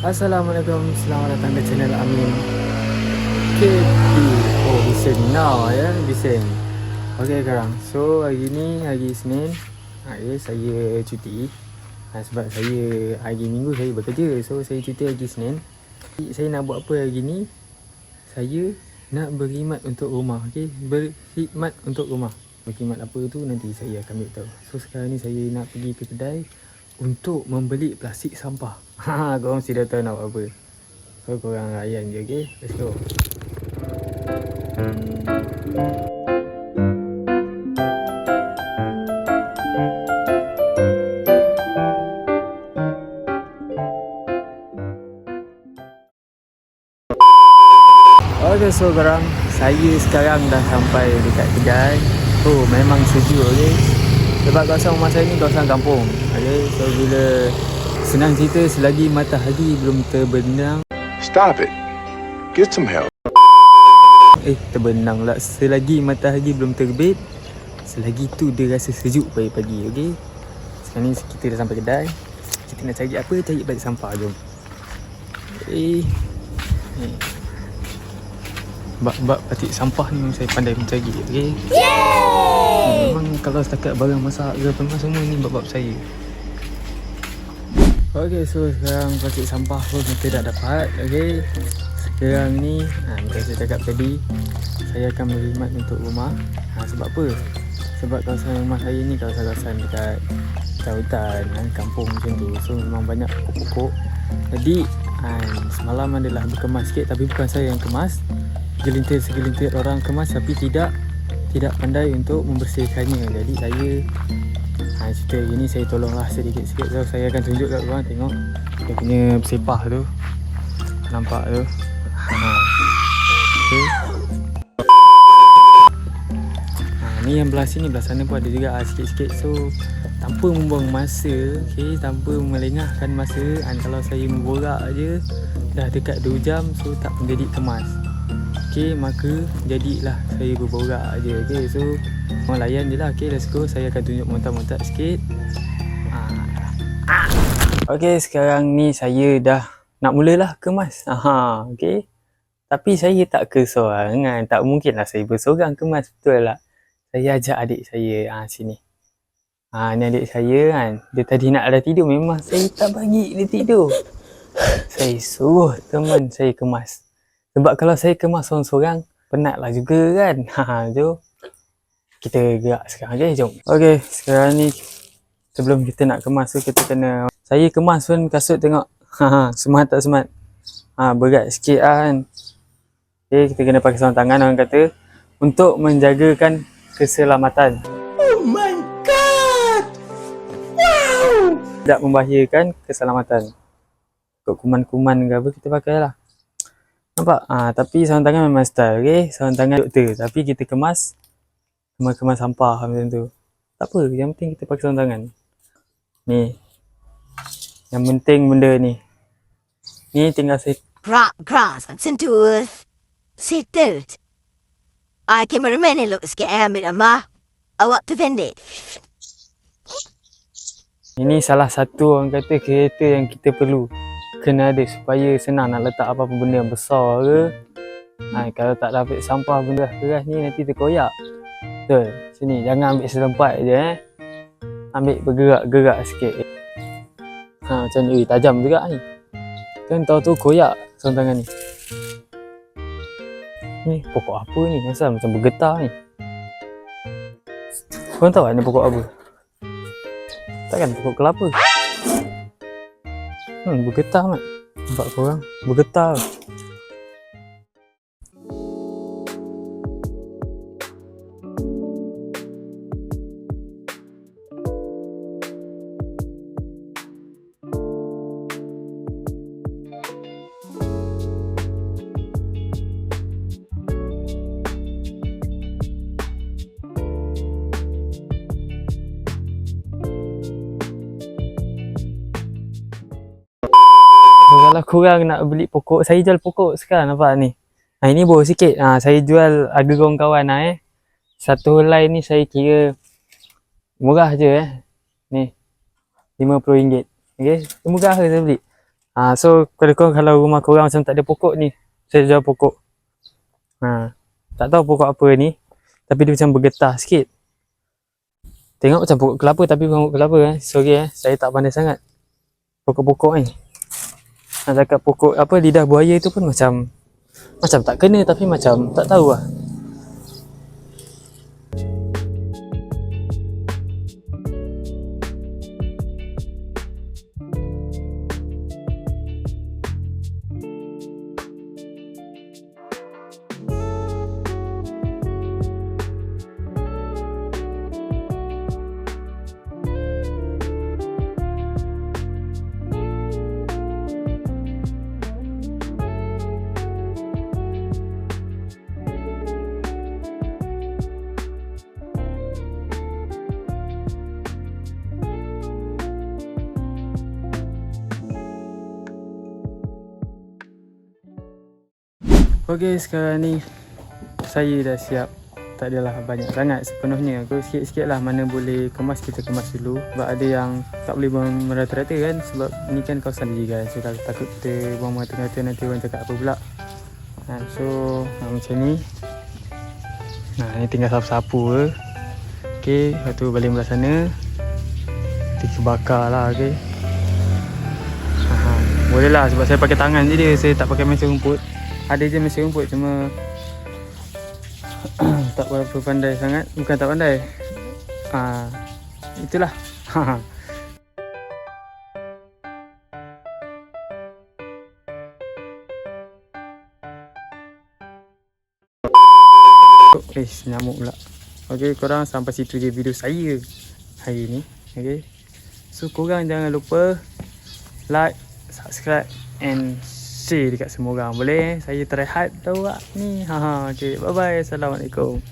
Assalamualaikum, selamat datang ke channel Amin KP. Oh, bising now ya, bising. Okay sekarang, so hari ni hari Isnin. Saya cuti. Sebab saya hari Minggu saya bekerja. So saya cuti hari Isnin. Saya nak buat apa hari ni? Saya nak berkhidmat untuk rumah. Okay, berkhidmat untuk rumah. Berkhidmat apa tu nanti saya akan beritahu. So sekarang ni saya nak pergi ke kedai untuk membeli plastik sampah. Korang mesti dah tahu nak buat apa. So korang layan je, okay? Let's go. Okay, so korang, saya sekarang dah sampai dekat kedai. Oh, memang sejuk, okay? Sebab kawasan rumah saya ni kawasan kampung. Okay, so bila senang cerita, selagi matahari belum terbenam. Stop it. Get some help. Terbenam lah. Selagi matahari belum terbit, selagi tu dia rasa sejuk pagi-pagi, okay? Sekarang ni kita dah sampai kedai. Kita nak cari apa? Cari balik sampah, jom. Bab batik sampah ni saya pandai mencari, okay? Memang kalau setakat barang masak ke apa semua ni bab saya. Okay, so sekarang plastik sampah pun kita dah dapat, okay? Sekarang ni, macam saya cakap tadi, saya akan berkhidmat untuk rumah. Sebab apa? Sebab kawasan rumah saya ni kawasan dekat hutan, kampung macam tu. So memang banyak pokok-pokok. Jadi, semalam adalah berkemas sikit, tapi bukan saya yang kemas. Segelintir orang kemas tapi tidak pandai untuk membersihkannya. Jadi saya cerita ini saya tolonglah sedikit-sedikit. So saya akan tunjuk kat korang tengok dia punya bersepah tu. Nampak tu. Okay. Ni yang belah sini, belah sana pun ada juga sikit-sikit. So tanpa membuang masa, okay, tanpa melengahkan masa, kalau saya memborak je dah dekat 2 jam, so tak menjadi kemas. Okay, maka jadilah saya berborak je. Okay, so mau layan je lah. Okay, let's go. Saya akan tunjuk montak-montak sikit. Okay, sekarang ni saya dah nak mulalah kemas. Okay, tapi saya tak kesorangan. Tak mungkinlah saya bersorang kemas, betul tak? Saya ajak adik saya sini. Ni adik saya kan. Dia tadi nak ada tidur. Memang saya tak bagi dia tidur. Saya suruh teman saya kemas. Sebab kalau saya kemas sorang-sorang, penatlah juga kan. Jom kita gerak sekarang, okay? Jom. Okay, sekarang ni sebelum kita nak kemas tu, kita kena, saya kemas pun kasut tengok. Smart tak smart? Berat sikit kan. Okay, kita kena pakai sarung tangan, orang kata, untuk menjagakan keselamatan. Oh my god! Wow! Tidak membahayakan keselamatan. Untuk kuman-kuman ke apa, kita pakai lah. Nampak? Tapi sarung tangan memang style, okay? Sarung tangan doktor. Tapi kita kemas sampah macam tu. Tak apa, yang penting kita pakai sarung tangan. Ni. Yang penting benda ni. Ni tinggal saya Grass sentuh settled. Cameraman elok sikit ambil gambar. Awak tu pendek. ini salah satu orang kata kereta yang kita perlu kena ada supaya senang nak letak apa-apa benda yang besar ke. Kalau tak dapat sampah benda keras ni nanti terkoyak. Betul. Sini jangan ambil setempat je Ambil bergerak-gerak sikit. Macam ni tajam juga ni. Kan tahu tu koyak sarung tangan ni. Ni pokok apa ni? Asal macam bergetar ni. Korang tahu tak ni pokok apa? Takkan pokok kelapa? Bergetar mat. Nampak korang? Bergetar. So, kalau korang nak beli pokok, saya jual pokok sekarang, nampak ni. Ini bawah sikit. Saya jual harga kawan-kawan Satu helai ni saya kira murah je Ni RM50. Okay, murah ke saya beli. So kalau rumah korang macam tak ada pokok ni, saya jual pokok. Tak tahu pokok apa ni, tapi dia macam bergetah sikit. Tengok macam pokok kelapa tapi bukan pokok kelapa. Sorry saya tak pandai sangat pokok-pokok ni. Nak cakap pokok apa lidah buaya tu pun macam tak kena, tapi macam tak tahu lah. Okey, sekarang ni saya dah siap. Tak adalah banyak sangat sepenuhnya. Aku sikit-sikit lah mana boleh kemas, kita kemas dulu. Sebab ada yang tak boleh buang merata-rata kan. Sebab ni kan kawasan legal. So kalau takut kita buang merata-rata nanti orang cakap apa pula. So macam ni. Ni tinggal sapu-sapu ke. Okey, lepas tu balik belah sana. Kita bakar lah, okey. Boleh lah sebab saya pakai tangan je dia. Saya tak pakai mesin rumput. Ada je mesin rumput, cuma tak berapa pandai sangat. Bukan tak pandai, itulah. Nyamuk pula. Okey, korang sampai situ je video saya hari ni. Okey, so korang jangan lupa like, subscribe and share dekat semua orang. Boleh? Saya try hard tahu tak ni. Okey, bye bye. Assalamualaikum.